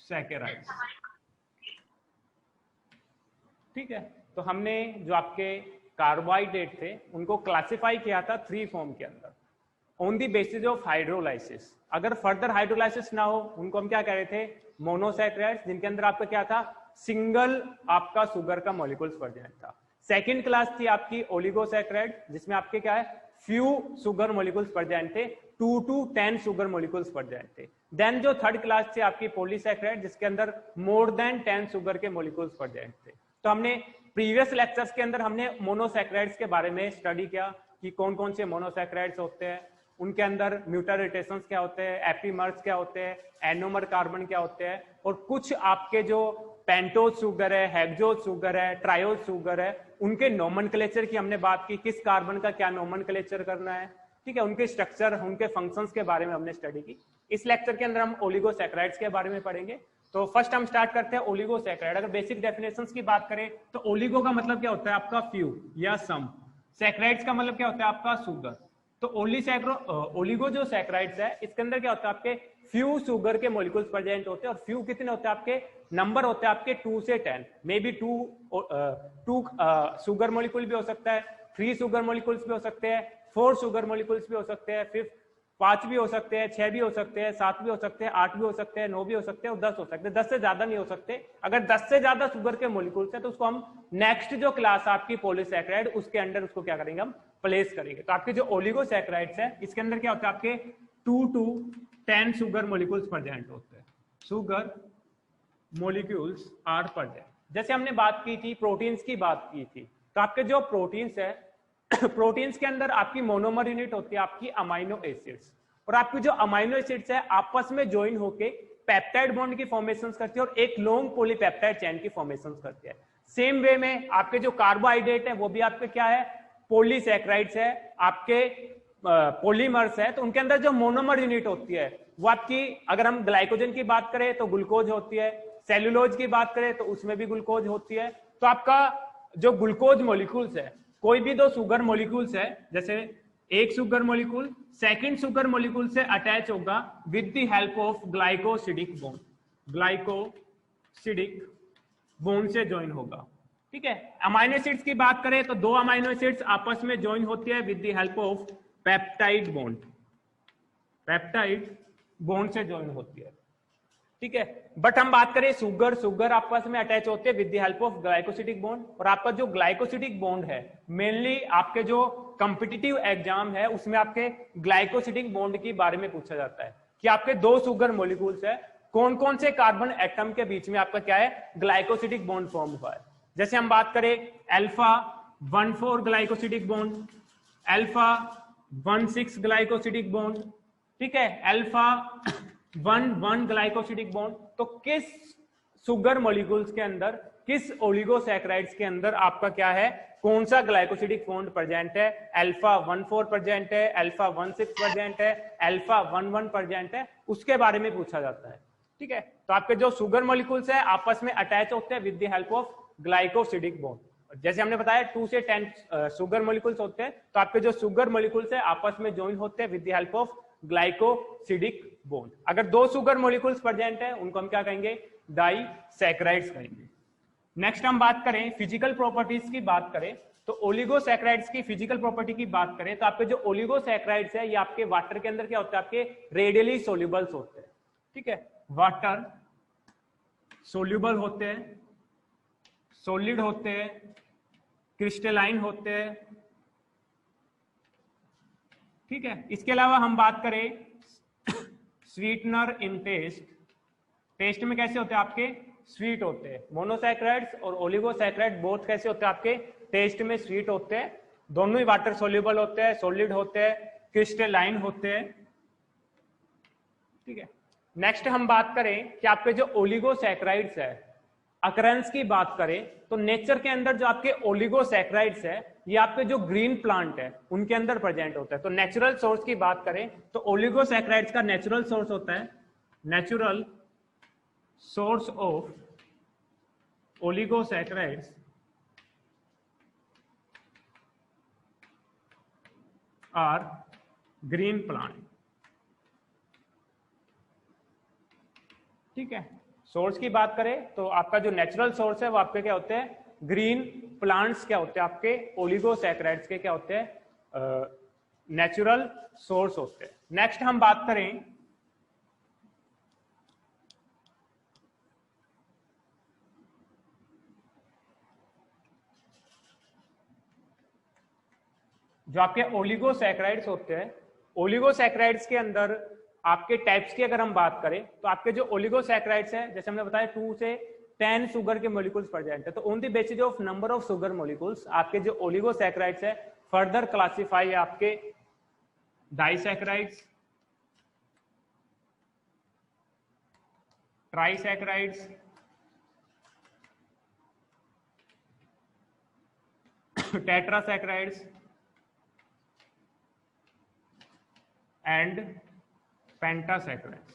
सैकेराइड्स। ठीक है, तो हमने जो आपके कार्बोहाइड्रेट थे उनको क्लासिफाई किया था 3 फॉर्म के अंदर on the basis of hydrolysis. अगर फर्दर हाइड्रोलाइसिस ना हो उनको हम क्या कह रहे थे, मोनोसैकेराइड्स, जिनके अंदर आपका क्या था, सिंगल आपका शुगर का मॉलिक्यूल्स प्रेजेंट था। सेकंड क्लास थी आपकी ओलिगोसैकेराइड, जिसमें आपके क्या है, फ्यू शुगर मॉलिक्यूल्स प्रेजेंट थे, 2 to 10 शुगर मॉलिक्यूल्स प्रेजेंट थे। देन जो थर्ड क्लास थी आपकी पॉलीसैकेराइड, जिसके अंदर मोर देन 10 शुगर के मॉलिक्यूल्स प्रेजेंट थे। तो हमने प्रीवियस लेक्चर्स के अंदर हमने मोनोसैकेराइड्स के बारे में स्टडी किया कि कौन कौन से मोनोसैकेराइड्स होते हैं, उनके अंदर म्यूटारोटेशंस क्या होते हैं, एपीमर्स क्या होते हैं, एनोमर कार्बन क्या होते हैं, और कुछ आपके जो पेंटोज शुगर है, हेक्सोज शुगर है, ट्रायोज शुगर है, उनके नोमेनक्लेचर की हमने बात की, किस कार्बन का क्या नोमेनक्लेचर करना है। ठीक है, उनके स्ट्रक्चर, उनके फंक्शंस के बारे में हमने स्टडी की। इस लेक्चर के अंदर हम ओलिगोसैकेराइड्स के बारे में पढ़ेंगे। तो फर्स्ट हम स्टार्ट करते हैं ओलिगोसैकेराइड। अगर बेसिक डेफिनेशंस की बात करें तो ओलिगो का मतलब क्या होता है, आपका फ्यू या सम। सैकेराइड्स का मतलब क्या होता है, आपका शुगर। तो ओलिगो जो सैकेराइड्स है, इसके अंदर क्या होता है, आपके फ्यू शुगर के मॉलिक्यूल्स प्रेजेंट होते हैं। और फ्यू कितने होते हैं, आपके नंबर होते हैं आपके 2 से 10, मे बी 2 शुगर मॉलिक्यूल भी हो सकता है, 3 शुगर मॉलिक्यूल्स भी हो सकते हैं, 4 शुगर मॉलिक्यूल्स भी हो सकते हैं, फिर 5 भी हो सकते हैं, 6 भी हो सकते हैं, 7 भी हो सकते हैं, 8 भी हो सकते हैं, 9 भी हो सकते हैं और 10 हो सकते हैं। 10 से ज्यादा नहीं हो सकते। अगर 10 से ज्यादा शुगर के मॉलिक्यूल्स है तो उसको हम नेक्स्ट जो क्लास आपकी पॉलीसैकेराइड, उसके अंडर उसको क्या करेंगे, हम प्लेस करेंगे। तो आपके जो ओलिगोसैकेराइड्स है, इसके अंदर क्या होता है, आपके 2 to 10 शुगर मॉलिक्यूल्स प्रेजेंट होते हैं। Sugar molecules are present. जैसे हमने बात की थी, प्रोटीन्स की बात की थी, तो आपके जो प्रोटीन्स है प्रोटीन्स के अंदर आपकी मोनोमर यूनिट होती है आपकी अमाइनो एसिड्स, और आपकी जो अमाइनो एसिड्स है आपस में ज्वाइन होके पेप्टाइड बॉन्ड की फॉर्मेशंस करती है और एक लॉन्ग पॉलीपेप्टाइड चेन की फॉर्मेशंस करती है। सेम वे में आपके जो कार्बोहाइड्रेट है वो भी आपके क्या है, पॉलीसैकेराइड्स है, आपके पॉलीमर्स है। तो उनके अंदर जो मोनोमर यूनिट होती है वो आपकी, अगर हम ग्लाइकोजन की बात करें तो ग्लूकोज होती है, सेल्यूलोज की बात करें तो उसमें भी ग्लूकोज होती है। तो आपका जो ग्लूकोज मॉलिक्यूल्स है, कोई भी 2 शुगर मॉलिक्यूल्स है, जैसे एक sugar molecule second sugar molecule से अटैच होगा with the help of glycosidic bond, glycosidic bond से ज्वाइन होगा। ठीक है, अमाइनो एसिड्स की बात करें तो 2 अमाइनो एसिड्स आपस में ज्वाइन होती है with the help of peptide bond, peptide bond से ज्वाइन होती है। ठीक है, बट हम बात करें शुगर आपस में अटैच होते हैं with the help of glycosidic bond. और आपका जो ग्लाइकोसिडिक बॉन्ड है, मेनली आपके जो कॉम्पिटिटिव एग्जाम है उसमें आपके ग्लाइकोसिडिक बॉन्ड के बारे में पूछा जाता है कि आपके 2 शुगर मॉलिक्यूल्स है, कौन कौन से कार्बन एटम के बीच में आपका क्या है, ग्लाइकोसिडिक बॉन्ड फॉर्म हुआ है। जैसे हम बात करें alpha 1,4 glycosidic bond, alpha 1,6 glycosidic bond, ठीक है, अल्फा 1,1 ग्लाइकोसिडिक बॉन्ड। तो किस शुगर मॉलिक्यूल्स के अंदर, किस ओलिगोसैकेराइड्स के अंदर आपका क्या है, कौन सा ग्लाइकोसिडिक बॉन्ड प्रेजेंट है, अल्फा 1,4 प्रेजेंट है, अल्फा 1,6 प्रेजेंट है, अल्फा 1,1 प्रेजेंट है, उसके बारे में पूछा जाता है। ठीक है, तो आपके जो शुगर मॉलिक्यूल्स है आपस में अटैच होते हैं with the help of glycosidic bond. जैसे हमने बताया 2 से 10 शुगर मॉलिक्यूल्स होते हैं, तो आपके जो शुगर मॉलिक्यूल्स है आपस में ज्वाइन होते हैं with the help of glycosidic bond. अगर 2 शुगर मॉलिक्यूल्स प्रेजेंट है उनको हम क्या कहेंगे, डाइसैकेराइड्स कहेंगे। नेक्स्ट हम बात करें फिजिकल प्रॉपर्टीज की बात करें तो ओलिगोसैकेराइड्स की फिजिकल प्रॉपर्टी की बात करें तो आपके जो ओलिगोसैकेराइड्स है ये आपके वाटर के अंदर क्या होता है, आपके रेडियली सोल्यूबल्स होते हैं। ठीक है, वाटर सोल्यूबल होते हैं, सॉलिड होते हैं, क्रिस्टलाइन होते हैं। ठीक है, इसके अलावा हम बात करें स्वीटनर इन टेस्ट, टेस्ट में कैसे होते हैं, आपके स्वीट होते हैं। मोनोसैकेराइड्स और ओलिगोसैकेराइड बोथ कैसे होते हैं, आपके टेस्ट में स्वीट होते हैं, दोनों ही वाटर सोल्यूबल होते हैं, सॉलिड होते हैं, क्रिस्टलाइन होते हैं। ठीक है, नेक्स्ट हम बात करें कि आपके जो ओलिगोसैकेराइड्स है, अकरेंस की बात करें तो नेचर के अंदर जो आपके ओलिगोसैकेराइड्स है ये आपके जो ग्रीन प्लांट है उनके अंदर प्रेजेंट होता है। तो नेचुरल सोर्स की बात करें तो ओलिगोसैकेराइड्स का नेचुरल सोर्स होता है, natural source of oligosaccharides are green plant. ठीक है, सोर्स की बात करें तो आपका जो नेचुरल सोर्स है वो आपके क्या होते हैं, ग्रीन प्लांट्स क्या होते हैं, आपके ओलिगोसैकेराइड्स के क्या होते हैं, नेचुरल सोर्स होते हैं। नेक्स्ट हम बात करें जो आपके ओलिगोसैकेराइड्स होते हैं। ओलिगोसैकेराइड्स के अंदर आपके टाइप्स की अगर हम बात करें तो आपके जो ओलिगोसैकेराइड्स है, जैसे हमने बताया 2 से 10 शुगर के मॉलिक्यूल्स प्रेजेंट है, तो on the basis of number of sugar molecules आपके जो ओलिगोसैकेराइड्स है फर्दर क्लासिफाई है आपके डाइसैकेराइड्स, ट्राइसैकेराइड्स, टेट्रासैकेराइड्स एंड पेंटासैकेराइड्स।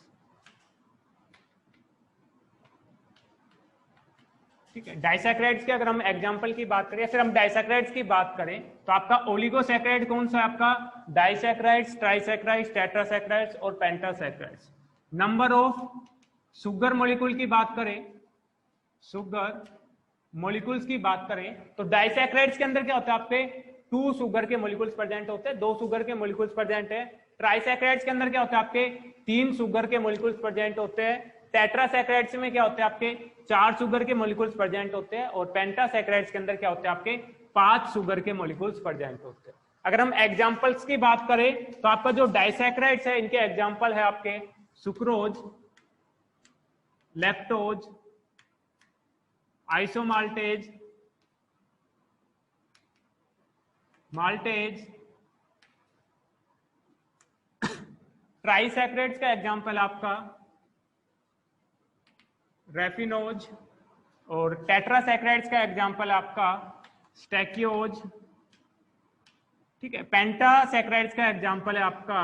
ठीक है, डाइसैकेराइड्स के अगर हम एग्जांपल की बात करें, फिर हम डाइसैकेराइड्स की बात करें तो आपका ओलिगोसैकेराइड कौन सा है, आपका डाइसैकेराइड्स, ट्राइसैकेराइड्स, टेट्रासैकेराइड्स और पेंटासैकेराइड्स। नंबर ऑफ शुगर मॉलिक्यूल की बात करें, शुगर मॉलिक्यूल्स की बात करें तो डाइसैकेराइड्स के अंदर क्या होता है, आपके 2 शुगर के मॉलिक्यूल्स प्रेजेंट होते हैं, 2 शुगर के मॉलिक्यूल्स प्रेजेंट है। ट्राइसैकेराइड्स के अंदर क्या होता है, आपके 3 शुगर के मॉलिक्यूल्स प्रेजेंट होते हैं। टेट्रासैकेराइड्स में क्या होते हैं, आपके 4 शुगर के मॉलिक्यूल्स प्रेजेंट होते हैं। और पेंटासैकेराइड्स के अंदर क्या होते हैं, आपके 5 शुगर के मॉलिक्यूल्स प्रेजेंट होते हैं। अगर हम एग्जांपल्स की बात करें तो आपका जो डाइसैकेराइड्स है इनके एग्जांपल है आपके सुक्रोज, लैक्टोज, आइसोमाल्टेज, माल्टेज। ट्राइसैकेराइड्स का एग्जांपल आपका रेफिनोज और टेट्रासैकेराइड्स का एग्जांपल आपका स्टैकियोज। ठीक है, पेंटासैकेराइड्स का एग्जांपल है आपका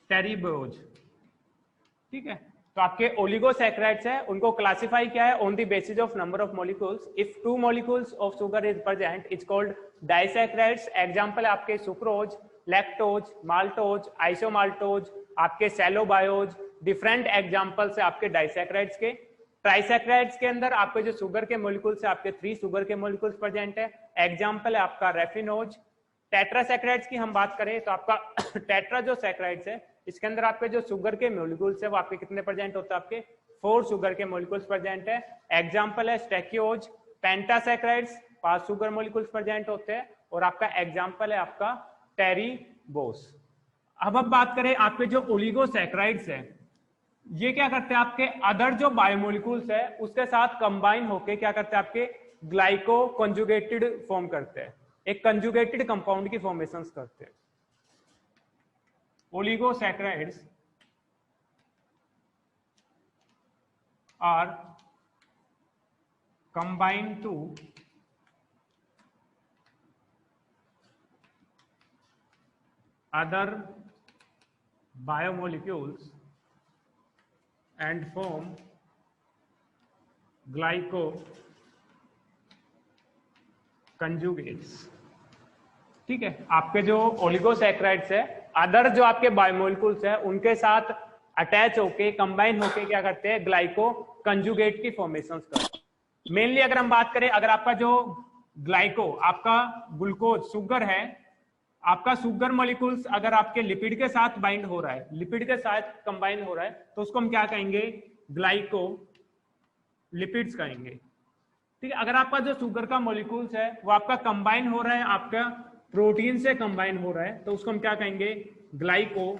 टेरिबोज। ठीक है, तो आपके ओलिगोसैकेराइड्स है उनको क्लासिफाई किया है on the basis of number of molecules. If 2 molecules of sugar is present it's called disaccharides. Example है आपके सुक्रोज, लैक्टोज, माल्टोज, आइसोमाल्टोज, आपके सेलोबायोज। डिफरेंट एग्जांपल्स है आपके डाइसैकेराइड्स के। ट्राइसैकेराइड्स के अंदर आपके जो शुगर के मॉलिक्यूल्स है आपके 3 शुगर के मॉलिक्यूल्स प्रेजेंट है। एग्जांपल है आपका रेफिनोज। टेट्रासैकेराइड्स की हम बात करें तो आपका टेट्रा जो सैकेराइड्स है इसके अंदर आपके जो शुगर के मॉलिक्यूल्स है वो आपके कितने प्रेजेंट होते हैं, आपके 4 शुगर के मॉलिक्यूल्स प्रेजेंट है। एग्जांपल है स्टैकियोज। पेंटासैकेराइड्स 5 शुगर मॉलिक्यूल्स प्रेजेंट होते हैं। और आपका एग्जांपल है आपका टेरिबोस। अब बात करें आपके जो ओलिगोसैकेराइड्स है ये क्या करते हैं, आपके अदर जो बायोमोलिक्यूल्स है उसके साथ कंबाइन होके क्या करते हैं, आपके ग्लाइको कंजुगेटेड फॉर्म करते हैं, एक कंजुगेटेड कंपाउंड की फॉर्मेशन करते हैं। Oligosaccharides are combined to other biomolecules and form glycoconjugates। ठीक है, आपके जो ओलिगोसैकेराइड्स है अदर जो आपके बायोमोलिक्यूल्स है उनके साथ अटैच होके कंबाइन होके क्या करते हैं, ग्लाइकोकंजुगेट की फॉर्मेशंस करते हैं। मेनली अगर हम बात करें, अगर आपका जो ग्लाइको आपका ग्लूकोज शुगर है, आपका शुगर मॉलिक्यूल्स अगर आपके लिपिड के साथ बाइंड हो रहा है, लिपिड के साथ कंबाइन हो रहा है तो उसको हम क्या कहेंगे, ग्लाइको लिपिड्स कहेंगे। ठीक है, अगर आपका जो शुगर का मॉलिक्यूल्स है वो आपका कंबाइन हो रहा है आपका प्रोटीन से कंबाइन हो रहा है तो उसको हम क्या कहेंगे, ग्लाइको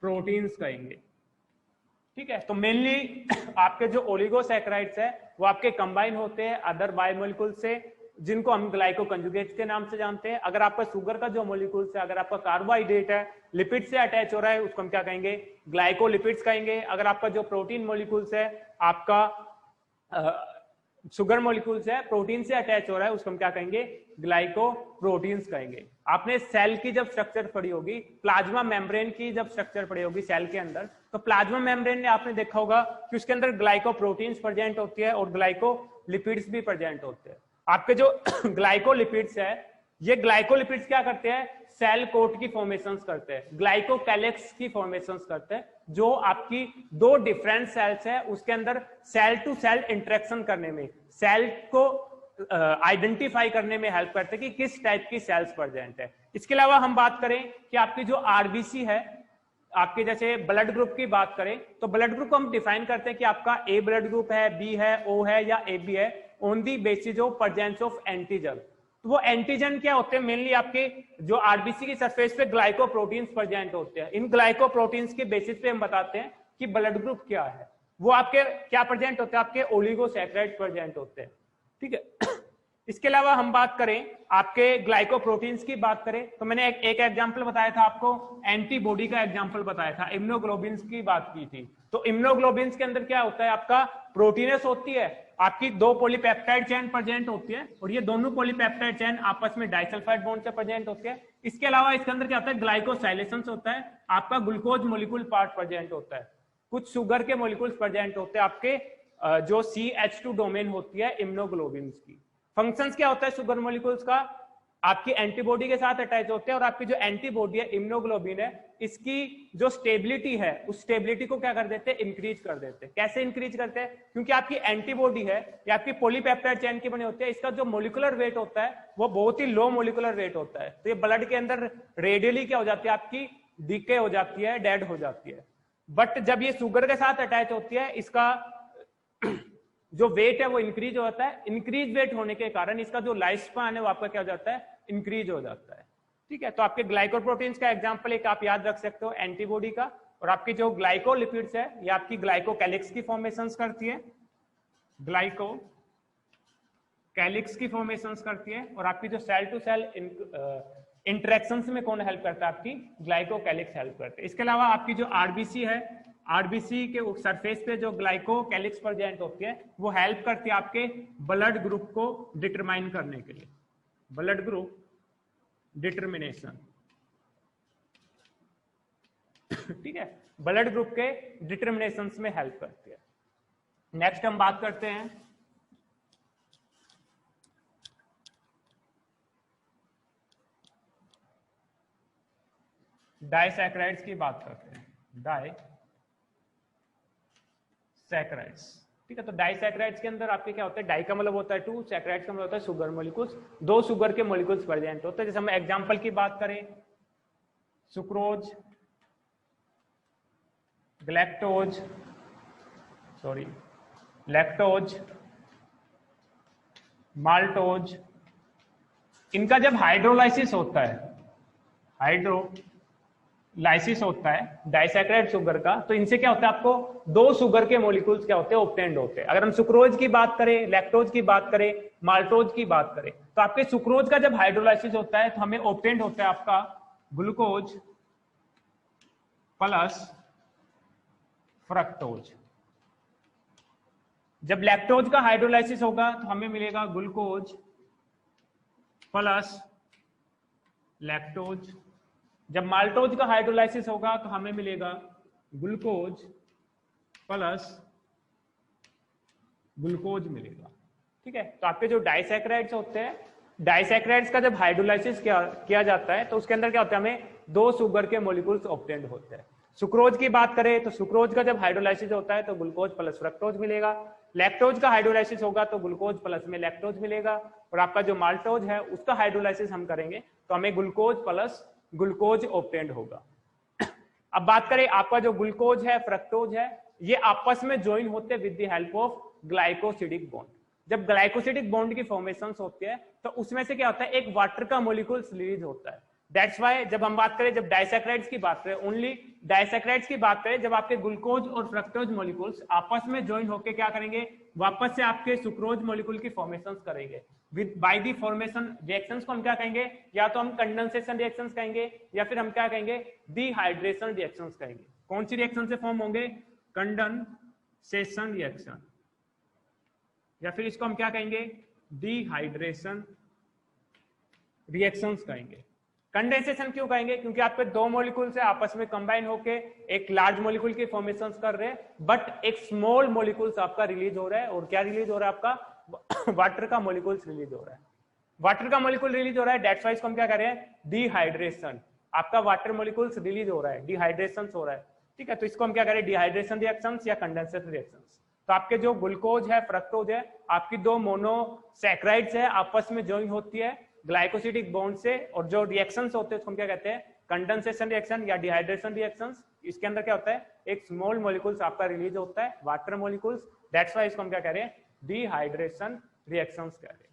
प्रोटीन्स कहेंगे। ठीक है, तो मेनली आपके जो ओलिगोसैकेराइड्स है वो आपके कंबाइन होते हैं अदर बायोमोलिक्यूल से जिनको हम ग्लाइको कंजुगेट्स के नाम से जानते हैं। अगर आपका शुगर का जो मॉलिक्यूल्स है, अगर आपका कार्बोहाइड्रेट है लिपिड से अटैच हो रहा है उसको हम क्या कहेंगे, ग्लाइकोलिपिड्स कहेंगे। अगर आपका जो प्रोटीन मॉलिक्यूल्स है, आपका शुगर मॉलिक्यूल्स है प्रोटीन से अटैच हो रहा है उसको हम क्या कहेंगे, ग्लाइको प्रोटीन्स कहेंगे। आपने सेल की जब स्ट्रक्चर पढ़ी होगी, प्लाज्मा मेम्ब्रेन की जब स्ट्रक्चर पढ़ी होगी सेल के अंदर, तो प्लाज्मा मेम्ब्रेन में आपने देखा होगा कि उसके अंदर ग्लाइको प्रोटीन्स प्रेजेंट होती है और ग्लाइको लिपिड्स भी प्रेजेंट होते हैं। आपके जो ग्लाइकोलिपिड्स है, ये ग्लाइकोलिपिड्स क्या करते हैं, सेल कोट की फॉर्मेशंस करते हैं, ग्लाइकोकैलेक्स की फॉर्मेशंस करते हैं। जो आपकी दो डिफरेंट सेल्स है उसके अंदर सेल टू सेल इंटरेक्शन करने में, सेल को आइडेंटिफाई करने में हेल्प करते हैं कि किस टाइप की सेल्स प्रेजेंट है। इसके अलावा हम बात करें कि आपकी जो आरबीसी है, आपके जैसे ब्लड ग्रुप की बात करें तो ब्लड ग्रुप को हम डिफाइन करते हैं कि आपका ए ब्लड ग्रुप है, बी है, ओ है या ए बी है, on the basis of presence of antigen. तो वो एंटीजन क्या होते हैं? मेनली आपके जो आरबीसी की सरफेस पे ग्लाइकोप्रोटीन्स प्रेजेंट होते हैं। इन ग्लाइकोप्रोटीन्स के बेसिस पे हम बताते हैं कि ब्लड ग्रुप क्या है। वो आपके क्या प्रेजेंट होते हैं? आपके ओलिगोसैकेराइड प्रेजेंट होते हैं, ठीक है। इसके अलावा हम बात करें आपके ग्लाइकोप्रोटीन्स की बात करें तो मैंने एक एग्जांपल बताया था आपको, एंटीबॉडी का एग्जांपल बताया था, इम्यूनोग्लोबिन्स की बात की थी। तो इम्यूनोग्लोबिन्स के अंदर क्या होता है? आपका प्रोटीनेस होती है, आपकी दो पॉलीपेप्टाइड चेन प्रेजेंट होती है और ये दोनों पॉलीपेप्टाइड चेन आपस में डाइसल्फाइड बॉन्ड से प्रेजेंट होते हैं। इसके अलावा इसके अंदर क्या होता है? ग्लाइकोसाइलेशंस होता है, आपका ग्लूकोज मोलिक्यूल पार्ट प्रेजेंट होता है, कुछ शुगर के मोलिक्यूल्स प्रेजेंट होते हैं, आपके जो CH2 डोमेन होती है इम्यूनोग्लोबिन्स की। फंक्शंस क्या होता है शुगर मॉलिक्यूल्स का? आपकी एंटीबॉडी के साथ अटैच होते हैं और आपकी जो एंटीबॉडी है इम्यूनोग्लोबिन है, इसकी जो स्टेबिलिटी है उस स्टेबिलिटी को क्या कर देते हैं? इंक्रीज कर देते हैं। कैसे इंक्रीज करते हैं? क्योंकि आपकी एंटीबॉडी है या आपकी पॉलीपेप्टाइड चेन की बनी होती है, इसका जो मोलिकुलर वेट होता है वो बहुत ही लो मोलिकुलर वेट होता है। तो ये ब्लड के अंदर रेडियली क्या हो जाती है? आपकी डीके हो जाती है, डेड हो जाती है। बट जब ये शुगर के साथ अटैच होती है, इसका जो वेट है वो इंक्रीज हो जाता है। इंक्रीज वेट होने के कारण इसका जो लाइफ स्पैन है वो आपका क्या हो जाता है? इंक्रीज हो जाता है, ठीक है। तो आपके ग्लाइकोप्रोटीन्स का एग्जांपल एक आप याद रख सकते हो एंटीबॉडी का। और आपकी जो ग्लाइकोलिपिड्स है ये आपकी ग्लाइकोकैलिक्स की फॉर्मेशंस करती है, ग्लाइकोकैलिक्स की फॉर्मेशंस करती है। और आपकी जो सेल टू सेल इंटरेक्शंस में कौन हेल्प करता है? आपकी ग्लाइकोकैलिक्स हेल्प करते हैं। इसके अलावा आपकी जो आरबीसी है, आरबीसी के सरफेस पे जो ग्लाइकोकैलिक्स प्रेजेंट होती है वो हेल्प करती है आपके ब्लड ग्रुप को डिटरमाइन करने के लिए, ब्लड ग्रुप डिटरमिनेशन, ठीक है, ब्लड ग्रुप के डिटरमिनेशन में हेल्प करती है। नेक्स्ट हम बात करते हैं डाइसैकेराइड्स की बात करते हैं, डाइसैकेराइड्स, ठीक है। तो डाइसैकेराइड्स के अंदर आपके क्या होता है? डाई का मतलब होता है टू, सैकेराइड्स का मतलब होता है शुगर मॉलिक्यूल्स, दो शुगर के मॉलिक्यूल्स प्रेजेंट होते हैं। जैसे हम एग्जांपल की बात करें, सुक्रोज, लैक्टोज, माल्टोज, इनका जब हाइड्रोलाइसिस होता है डाइसैकेराइड शुगर का, तो इनसे क्या होता है? आपको दो शुगर के मॉलिक्यूल्स क्या होते हैं? ऑब्टेन्ड होते हैं। अगर हम सुक्रोज की बात करें, लैक्टोज की बात करें, माल्टोज की बात करें, तो आपके सुक्रोज का जब हाइड्रोलाइसिस होता है तो हमें ऑब्टेन्ड होता है आपका ग्लूकोज प्लस फ्रक्टोज। जब लैक्टोज का हाइड्रोलाइसिस होगा तो हमें मिलेगा ग्लूकोज प्लस लैक्टोज। जब माल्टोज का हाइड्रोलाइसिस होगा तो हमें मिलेगा ग्लूकोज प्लस ग्लूकोज मिलेगा, ठीक है। तो आपके जो डाइसैकेराइड्स होते हैं, डाइसैकेराइड्स का जब हाइड्रोलाइसिस किया जाता है तो उसके अंदर क्या होता है? हमें दो शुगर के मॉलिक्यूल्स ऑब्टेन्ड होते हैं। सुक्रोज की बात करें तो सुक्रोज का जब हाइड्रोलाइसिस होता है तो ग्लूकोज प्लस फ्रक्टोज मिलेगा। लैक्टोज का हाइड्रोलाइसिस होगा तो ग्लूकोज प्लस में लैक्टोज मिलेगा। और आपका जो माल्टोज है उसका हाइड्रोलाइसिस हम करेंगे तो हमें ग्लूकोज प्लस ग्लूकोज ऑब्टेन्ड होगा। अब बात करें आपका जो ग्लूकोज है, फ्रक्टोज है, ये आपस में ज्वाइन होते हैं with the help of glycosidic bond. जब ग्लाइकोसिडिक बॉन्ड की फॉर्मेशन होती है तो उसमें से क्या होता है? एक वाटर का मॉलिक्यूल रिलीज होता है। दैट्स व्हाई जब हम बात करें, जब डाइसैकेराइड्स की बात करें, ओनली डाइसैकेराइड्स की बात करें, जब आपके ग्लूकोज और फ्रक्टोज मॉलिक्यूल्स आपस में ज्वाइन होकर क्या करेंगे? वापस से आपके सुक्रोज मॉलिक्यूल की फॉर्मेशन करेंगे। With by the formation reactions को हम क्या कहेंगे? या तो हम कंडेंसेशन रिएक्शंस कहेंगे या फिर हम क्या कहेंगे? डिहाइड्रेशन रिएक्शंस कहेंगे। कौन सी रिएक्शन से फॉर्म होंगे? कंडेंसेशन रिएक्शन, या फिर इसको हम क्या कहेंगे? डिहाइड्रेशन रिएक्शंस कहेंगे। कंडेंसेशन क्यों कहेंगे? क्योंकि आपके दो मॉलिक्यूल्स है आपस में कंबाइन होके एक लार्ज मॉलिक्यूल की फॉर्मेशन कर रहे हैं, बट एक स्मॉल मॉलिक्यूल्स आपका रिलीज हो रहा है। और क्या रिलीज हो रहा है? आपका वाटर का मॉलिक्यूल्स रिलीज हो रहा है। वाटर का मॉलिक्यूल रिलीज हो रहा है, दैट्स व्हाई इसको हम क्या कर रहे हैं? डिहाइड्रेशन। आपका वाटर मॉलिक्यूल्स रिलीज हो रहा है, डिहाइड्रेशन हो रहा है। ठीक है, तो इसको हम क्या करें, डिहाइड्रेशन रिएक्शंस या कंडेंसेशन रिएक्शंस। तो आपके जो ग्लूकोज है, फ्रक्टोज है, आपकी दो मोनोसैकेराइड्स है, आपस में ज्वाइन होती है ग्लाइकोसिडिक बॉन्ड से, और जो रिएक्शंस होते हैं उसको हम क्या कहते हैं, कंडेंसेशन रिएक्शन या डिहाइड्रेशन रिएक्शंस। इसके अंदर क्या होता है, एक स्मॉल मॉलिक्यूल्स आपका रिलीज होता है, वाटर मॉलिक्यूल्स, दैट्स व्हाई इसको हम क्या कह रहे हैं, डिहाइड्रेशन रिएक्शंस कह रहे हैं।